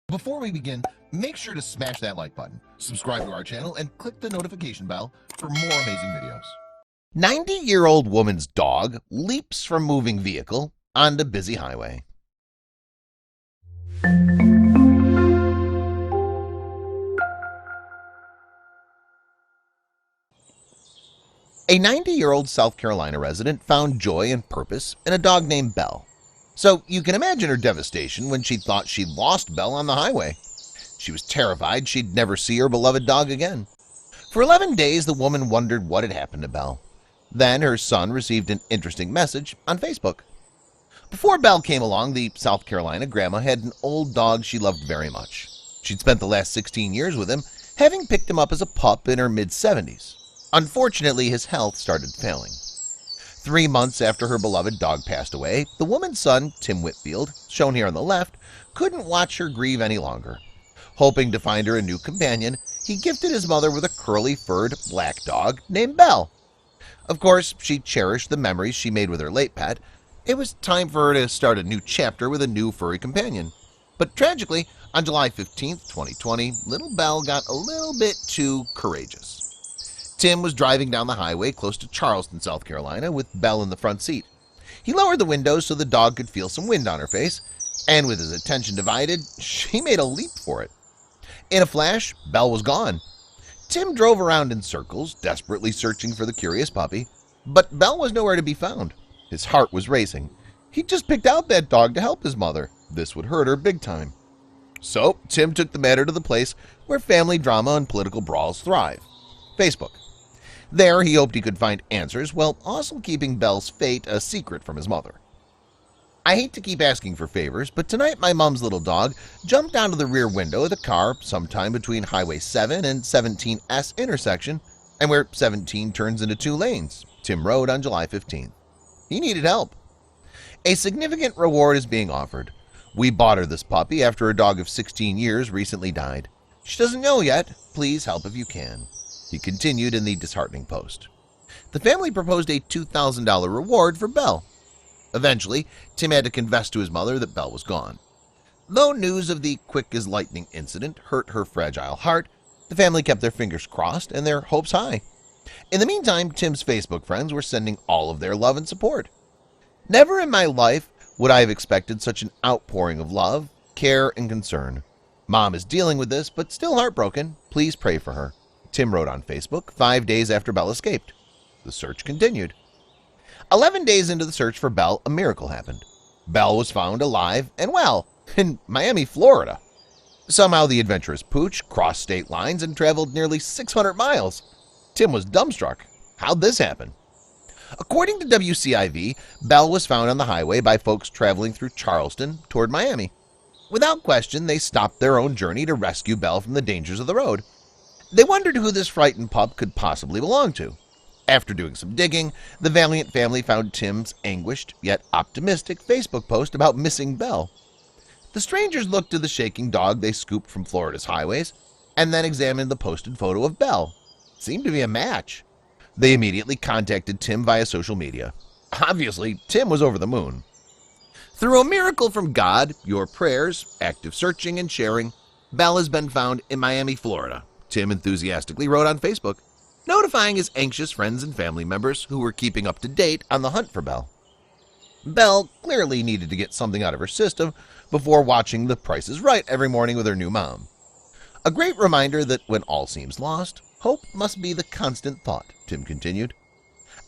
Before we begin, make sure to smash that like button, subscribe to our channel, and click the notification bell for more amazing videos. 90-year-old woman's dog leaps from moving vehicle onto busy highway. A 90-year-old South Carolina resident found joy and purpose in a dog named Belle. So you can imagine her devastation when she thought she'd lost Belle on the highway. She was terrified she'd never see her beloved dog again. For 11 days, the woman wondered what had happened to Belle. Then her son received an interesting message on Facebook. Before Belle came along, the South Carolina grandma had an old dog she loved very much. She'd spent the last 16 years with him, having picked him up as a pup in her mid-70s. Unfortunately, his health started failing. 3 months after her beloved dog passed away, the woman's son, Tim Whitfield, shown here on the left, couldn't watch her grieve any longer. Hoping to find her a new companion, he gifted his mother with a curly-furred black dog named Belle. Of course, she cherished the memories she made with her late pet. It was time for her to start a new chapter with a new furry companion. But tragically, on July 15, 2020, little Belle got a little bit too courageous. Tim was driving down the highway close to Charleston, South Carolina, with Belle in the front seat. He lowered the windows so the dog could feel some wind on her face, and with his attention divided, she made a leap for it. In a flash, Belle was gone. Tim drove around in circles, desperately searching for the curious puppy, but Belle was nowhere to be found. His heart was racing. He'd just picked out that dog to help his mother. This would hurt her big time. So, Tim took the matter to the place where family drama and political brawls thrive: Facebook. There, he hoped he could find answers while also keeping Belle's fate a secret from his mother. I hate to keep asking for favors, but tonight my mom's little dog jumped out of the rear window of the car sometime between Highway 7 and 17S intersection, and where 17 turns into 2 lanes, Tim wrote on July 15th. He needed help. A significant reward is being offered. We bought her this puppy after her dog of 16 years recently died. She doesn't know yet. Please help if you can. He continued in the disheartening post. The family proposed a $2,000 reward for Belle. Eventually, Tim had to confess to his mother that Belle was gone. Though news of the quick-as-lightning incident hurt her fragile heart, the family kept their fingers crossed and their hopes high. In the meantime, Tim's Facebook friends were sending all of their love and support. Never in my life would I have expected such an outpouring of love, care, and concern. Mom is dealing with this, but still heartbroken. Please pray for her. Tim wrote on Facebook 5 days after Belle escaped. The search continued. 11 days into the search for Belle, a miracle happened. Belle was found alive and well in Miami, Florida. Somehow the adventurous pooch crossed state lines and traveled nearly 600 miles. Tim was dumbstruck. How'd this happen? According to WCIV, Belle was found on the highway by folks traveling through Charleston toward Miami. Without question, they stopped their own journey to rescue Belle from the dangers of the road. They wondered who this frightened pup could possibly belong to. After doing some digging, the valiant family found Tim's anguished yet optimistic Facebook post about missing Belle. The strangers looked to the shaking dog they scooped from Florida's highways and then examined the posted photo of Belle. It seemed to be a match. They immediately contacted Tim via social media. Obviously, Tim was over the moon. Through a miracle from God, your prayers, active searching, and sharing, Belle has been found in Miami, Florida, Tim enthusiastically wrote on Facebook, notifying his anxious friends and family members who were keeping up to date on the hunt for Belle. Belle clearly needed to get something out of her system before watching The Price is Right every morning with her new mom. A great reminder that when all seems lost, hope must be the constant thought, Tim continued.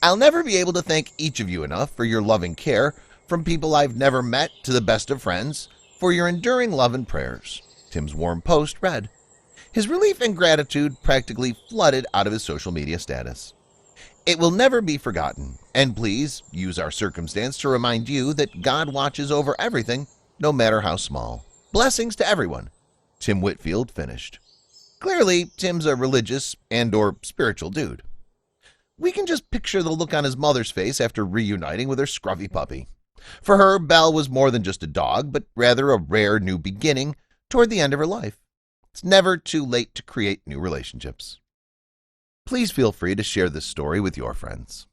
I'll never be able to thank each of you enough for your loving care, from people I've never met to the best of friends, for your enduring love and prayers, Tim's warm post read. His relief and gratitude practically flooded out of his social media status. It will never be forgotten, and please use our circumstance to remind you that God watches over everything, no matter how small. Blessings to everyone. Tim Whitfield finished. Clearly, Tim's a religious and/or spiritual dude. We can just picture the look on his mother's face after reuniting with her scruffy puppy. For her, Belle was more than just a dog, but rather a rare new beginning toward the end of her life. It's never too late to create new relationships. Please feel free to share this story with your friends.